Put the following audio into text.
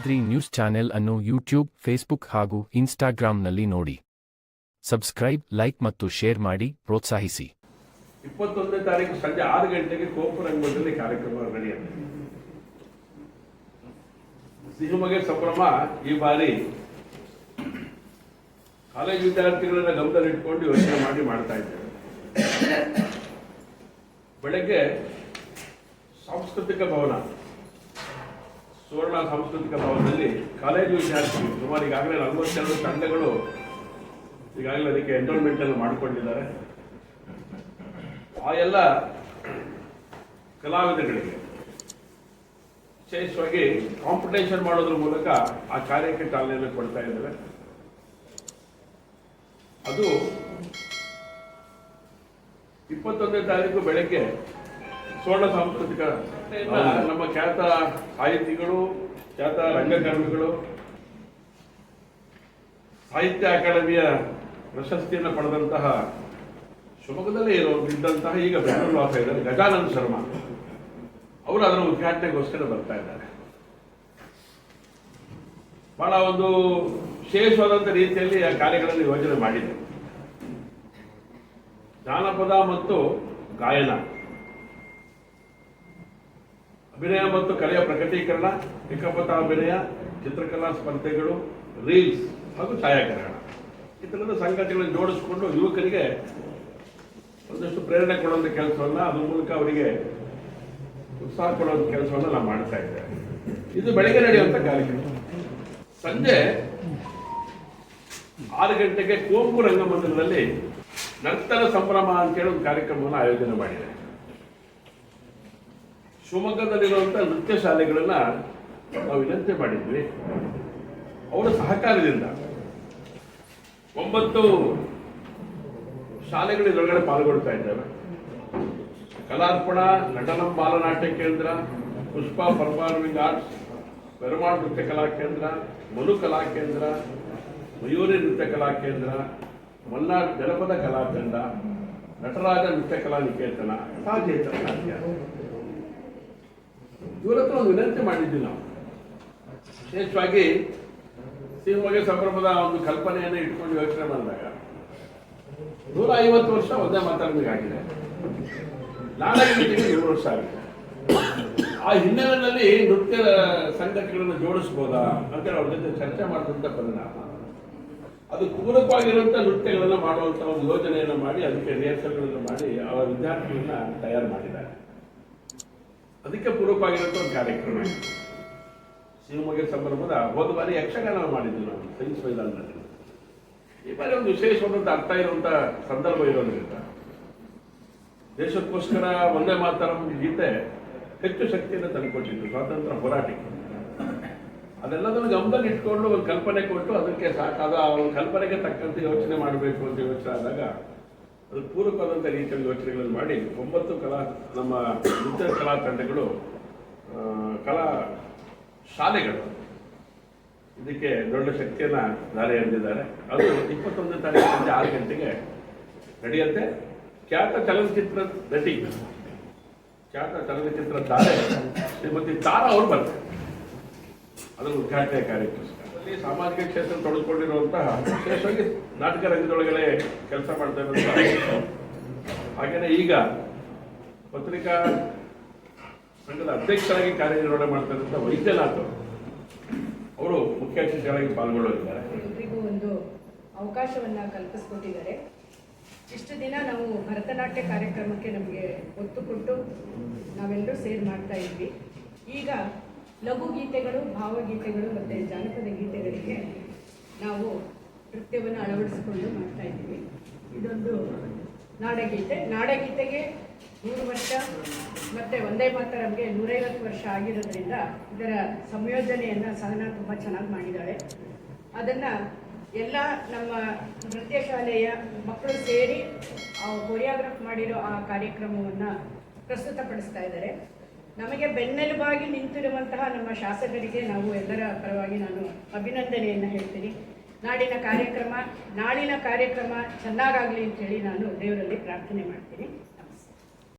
Sahyadri news channel ಅನ್ನು YouTube, Facebook ಹಾಗೂ ಇನ್ಸ್ಟಾಗ್ರಾಂನಲ್ಲಿ ನೋಡಿ. ಸಬ್ಸ್ಕ್ರೈಬ್, ಲೈಕ್ ಮತ್ತು ಶೇರ್ ಮಾಡಿ ಪ್ರೋತ್ಸಾಹಿಸಿ. 21ನೇ ತಾರೀಕು ಸಂಜೆ 6 ಗಂಟೆಗೆ ಕೋಪು ರಂಗದಲ್ಲಿ ಕಾರ್ಯಕ್ರಮ ನಡೆಯುತ್ತೆ. ಸಿಹಿಮೊಗೆ ಸಂಭ್ರಮ ಈ ಬಾರಿ ಕಾಲೇಜು ವಿದ್ಯಾರ್ಥಿಗಳನ್ನ ಗಮನದಲ್ಲಿಟ್ಕೊಂಡು ಯೋಚನೆ ಮಾಡ್ತಾ ಇದ್ದೇವೆ. ಬೆಳಗ್ಗೆ ಸಾಂಸ್ಕೃತಿಕ ಭವನ, ಸುವರ್ಣ ಸಾಂಸ್ಕೃತಿಕ ಭವನದಲ್ಲಿ ಕಾಲೇಜು ವಿದ್ಯಾರ್ಥಿಗಳು ಸುಮಾರು ಈಗಾಗಲೇ 42 ತಂಡಗಳು ಈಗಾಗಲೇ ಅದಕ್ಕೆ ಎನ್ರೋಲ್ಮೆಂಟ್ ಅನ್ನು ಮಾಡಿಕೊಂಡಿದ್ದಾರೆ. ಆ ಎಲ್ಲ ಕಲಾವಿದಗಳಿಗೆ ವಿಶೇಷವಾಗಿ ಕಾಂಪಿಟೇಷನ್ ಮಾಡೋದ್ರ ಮೂಲಕ ಆ ಕಾರ್ಯಕ್ಕೆ ಚಾಲನೆಯನ್ನು ಕೊಡ್ತಾ ಇದ್ದಾರೆ. ಅದು 21ನೇ ತಾರೀಕು ಬೆಳಗ್ಗೆ ಸುವರ್ಣ ಸಾಂಸ್ಕೃತಿಕ ನಮ್ಮ ಖ್ಯಾತ ಸಾಹಿತಿಗಳು, ಖ್ಯಾತ ರಂಗಕರ್ಮಿಗಳು, ಸಾಹಿತ್ಯ ಅಕಾಡೆಮಿಯ ಪ್ರಶಸ್ತಿಯನ್ನು ಪಡೆದಂತಹ ಶಿವಮೊಗ್ಗದಲ್ಲೇ ಇದ್ದಂತಹ ಈಗ ಬೆಂಗಳೂರು ವಾಸ ಇದ್ದಾರೆ ಗಜಾನಂದ ಶರ್ಮಾ ಅವರು ಅದರ ಉದ್ಘಾಟನೆಗೋಸ್ಕರ ಬರ್ತಾ ಇದ್ದಾರೆ. ಬಹಳ ಒಂದು ವಿಶೇಷವಾದಂಥ ರೀತಿಯಲ್ಲಿ ಆ ಕಾರ್ಯಗಳನ್ನು ಯೋಜನೆ ಮಾಡಿದೆ. ಜಾನಪದ ಮತ್ತು ಗಾಯನ, ಅಭಿನಯ ಮತ್ತು ಕಲೆಯ ಪ್ರಕಟೀಕರಣ, ಏಕಪಥಾಭಿನಯ, ಚಿತ್ರಕಲಾ ಸ್ಪರ್ಧೆಗಳು, ರೀಲ್ಸ್ ಹಾಗೂ ಛಾಯಾಗ್ರಹಣ ಈ ಥರದ ಸಂಗತಿಗಳನ್ನು ಜೋಡಿಸಿಕೊಂಡು ಯುವಕರಿಗೆ ಒಂದಷ್ಟು ಪ್ರೇರಣೆ ಕೊಡುವಂಥ ಕೆಲಸವನ್ನ, ಅದ್ರ ಮೂಲಕ ಅವರಿಗೆ ಉತ್ಸಾಹ ಕೊಡುವಂಥ ಕೆಲಸವನ್ನ ನಾವು ಮಾಡ್ತಾ ಇದ್ದೇವೆ. ಇದು ಬೆಳಗ್ಗೆ ನಡೆಯುವಂಥ ಕಾರ್ಯಕ್ರಮ. ಸಂಜೆ 6 ಗಂಟೆಗೆ ಕೋಪು ರಂಗಮಂದಿರದಲ್ಲಿ ನರ್ತನ ಸಂಭ್ರಮ ಅಂತೇಳಿ ಒಂದು ಕಾರ್ಯಕ್ರಮವನ್ನು ಆಯೋಜನೆ ಮಾಡಿದೆ. ಶಿವಮೊಗ್ಗದಲ್ಲಿರುವಂಥ ನೃತ್ಯ ಶಾಲೆಗಳನ್ನ ನಾವು ವಿನಂತಿ ಮಾಡಿದ್ವಿ. ಅವರ ಸಹಕಾರದಿಂದ 9 ಶಾಲೆಗಳು ಇದರೊಳಗಡೆ ಪಾಲ್ಗೊಳ್ತಾ ಇದ್ದೇವೆ. ಕಲಾರ್ಪಣ, ನಟನಂ ಬಾಲನಾಟ್ಯ ಕೇಂದ್ರ, ಪುಷ್ಪ ಪರ್ಫಾರ್ಮಿಂಗ್ ಆರ್ಟ್ಸ್, ಪೆರುಮಾಳ್ ನೃತ್ಯ ಕಲಾ ಕೇಂದ್ರ, ಮನು ಕಲಾ ಕೇಂದ್ರ, ಮಯೂರಿ ನೃತ್ಯ ಕಲಾ ಕೇಂದ್ರ, ಮಲ್ನಾಡ್ ಜನಪದ ಕಲಾ ತಂಡ, ನಟರಾಜ ನೃತ್ಯ ಕಲಾ ನಿಕೇತನ, ಸಾಜೇತರ ನಾಟ್ಯ ಇವರ ಹತ್ರ ಒಂದು ವಿನಂತಿ ಮಾಡಿದ್ವಿ ನಾವು. ವಿಶೇಷವಾಗಿ ಸಿಹಿಮೊಗೆ ಸಂಭ್ರಮದ ಒಂದು ಕಲ್ಪನೆಯನ್ನು ಇಟ್ಕೊಂಡು ಯೋಚನೆ ಮಾಡಿದಾಗ 150 ವರ್ಷ ಒಂದೇ ಮಾತಾಡಬೇಕಾಗಿದೆ, ನಾಡಗೀತೆಗೆ 100 ವರ್ಷ ಆಗಿದೆ. ಆ ಹಿನ್ನೆಲೆಯಲ್ಲಿ ನೃತ್ಯ ಸಂಘಟನೆಗಳನ್ನು ಜೋಡಿಸಬಹುದಾ ಅಂತೇಳಿ ಅವ್ರ ಜೊತೆ ಚರ್ಚೆ ಮಾಡಿದಂಥ ಪರಿಣಾಮ ಅದು ಪೂರಕವಾಗಿರುವಂಥ ನೃತ್ಯಗಳನ್ನು ಮಾಡುವಂಥ ಒಂದು ಯೋಜನೆಯನ್ನು ಮಾಡಿ ಅದಕ್ಕೆ ರಿಹರ್ಸಲ್ಗಳನ್ನು ಮಾಡಿ ಅವರ ವಿದ್ಯಾರ್ಥಿಗಳನ್ನ ತಯಾರು ಮಾಡಿದ್ದಾರೆ. ಅದಕ್ಕೆ ಪೂರಕವಾಗಿರುವಂಥ ಒಂದು ಕಾರ್ಯಕ್ರಮ ಸಿಹಿಮೊಗೆ ಸಂಭ್ರಮದ ಹೋದ ಬಾರಿ ಯಕ್ಷಗಾನ ಮಾಡಿದ್ವಿ ನಾವು ಸೈನ್ಸ್ ಮೈದಾನದಲ್ಲಿ. ಈ ಬಾರಿ ಒಂದು ವಿಶೇಷವಾದಂಥ ಅರ್ಥ ಇರುವಂಥ ಸಂದರ್ಭ ಇರೋದ್ರಿಂದ ದೇಶಕ್ಕೋಸ್ಕರ ಒಂದೇ ಮಾತರಂ ಗೀತೆ ಹೆಚ್ಚು ಶಕ್ತಿಯನ್ನು ತಂದುಕೊಟ್ಟಿದ್ದು ಸ್ವಾತಂತ್ರ್ಯ ಹೋರಾಟಕ್ಕೆ. ಅದೆಲ್ಲದನ್ನು ಗಮನದಲ್ಲಿ ಇಟ್ಕೊಂಡು ಒಂದು ಕಲ್ಪನೆ ಕೊಟ್ಟು ಅದಕ್ಕೆ ಸಾಕಾದ ಒಂದು ಕಲ್ಪನೆಗೆ ತಕ್ಕಂತೆ ಯೋಚನೆ ಮಾಡಬೇಕು ಅಂತ ಯೋಚನೆ ಆದಾಗ ಅದು ಪೂರಕವಾದಂಥ ರೀತಿಯಲ್ಲಿ ಯೋಚನೆಗಳನ್ನು ಮಾಡಿ 9 ನಮ್ಮ ನೃತ್ಯ ಕಲಾ ತಂಡಗಳು, ಕಲಾ ಶಾಲೆಗಳು ಇದಕ್ಕೆ ದೊಡ್ಡ ಶಕ್ತಿಯನ್ನು ದಾರಿ ಎರೆದಿದ್ದಾರೆ. ಅದು 21ನೇ ತಾರೀಕು ಸಂಜೆ 6 ಗಂಟೆಗೆ ನಡೆಯುತ್ತೆ. ಖ್ಯಾತ ಚಲನಚಿತ್ರ ನಟಿ, ಖ್ಯಾತ ಚಲನಚಿತ್ರ ತಾರೆ ಶ್ರೀಮತಿ ತಾರಾ ಅವರು ಬರ್ತಾರೆ ಅದರ ಉದ್ಘಾಟನೆ ಕಾರ್ಯಕ್ರಮದಲ್ಲಿ. ಸಾಮಾಜಿಕ ಕ್ಷೇತ್ರ ತೊಡಗಿಕೊಂಡಿರುವಂತಹ ವಿಶೇಷವಾಗಿ ನಾಟಕ ರಂಗದೊಳಗಡೆ ಕೆಲಸ ಮಾಡ್ತಾ ಇರುವಂತಹ, ಹಾಗೆಯೇ ಈಗ ಪತ್ರಿಕಾ ಸಂಘದ ಅಧ್ಯಕ್ಷರಾಗಿ ಕಾರ್ಯನಿರ್ವಹಣೆ ಮಾಡ್ತಾ ಇರುವಂತಹ ವೈದ್ಯನಾಥ್ ಅವರು ಮುಖ್ಯ ಅತಿಥಿಗಳಾಗಿ ಪಾಲ್ಗೊಳ್ಳಲಿದ್ದಾರೆ. ಎಲ್ರಿಗೂ ಒಂದು ಅವಕಾಶವನ್ನ ಕಲ್ಪಿಸ್ಕೊಟ್ಟಿದ್ದಾರೆ. ಇಷ್ಟು ದಿನ ನಾವು ಭರತನಾಟ್ಯ ಕಾರ್ಯಕ್ರಮಕ್ಕೆ ನಮಗೆ ಒತ್ತು ಕೊಟ್ಟು ನಾವೆಲ್ಲರೂ ಸೇರಿ ಮಾಡ್ತಾ ಇದ್ವಿ. ಈಗ ಲಘು ಗೀತೆಗಳು, ಭಾವಗೀತೆಗಳು ಮತ್ತು ಜಾನಪದ ಗೀತೆಗಳಿಗೆ ನಾವು ನೃತ್ಯವನ್ನು ಅಳವಡಿಸಿಕೊಂಡು ಮಾಡ್ತಾ ಇದ್ದೀವಿ. ಇದೊಂದು ನಾಡಗೀತೆ. ನಾಡಗೀತೆಗೆ 100 ವರ್ಷ ಮತ್ತು ಒಂದೇ ಮಾತರಂಗೆ 150 ವರ್ಷ ಆಗಿರೋದ್ರಿಂದ ಇದರ ಸಂಯೋಜನೆಯನ್ನು ಸಹನಾ ತುಂಬ ಚೆನ್ನಾಗಿ ಮಾಡಿದ್ದಾಳೆ. ಅದನ್ನು ಎಲ್ಲ ನಮ್ಮ ನೃತ್ಯ ಶಾಲೆಯ ಮಕ್ಕಳು ಸೇರಿ ಕೊರಿಯೋಗ್ರಾಫ್ ಮಾಡಿರೋ ಆ ಕಾರ್ಯಕ್ರಮವನ್ನು ಪ್ರಸ್ತುತಪಡಿಸ್ತಾ ಇದ್ದಾರೆ. ನಮಗೆ ಬೆನ್ನೆಲುಬಾಗಿ ನಿಂತಿರುವಂತಹ ನಮ್ಮ ಶಾಸಕರಿಗೆ ನಾವು ಎಲ್ಲರ ಪರವಾಗಿ ನಾನು ಅಭಿನಂದನೆಯನ್ನು ಹೇಳ್ತೀನಿ. ನಾಡಿನ ಕಾರ್ಯಕ್ರಮ, ನಾಳಿನ ಕಾರ್ಯಕ್ರಮ ಚೆನ್ನಾಗಾಗಲಿ ಅಂತೇಳಿ ನಾನು ದೇವರಲ್ಲಿ ಪ್ರಾರ್ಥನೆ ಮಾಡ್ತೀನಿ.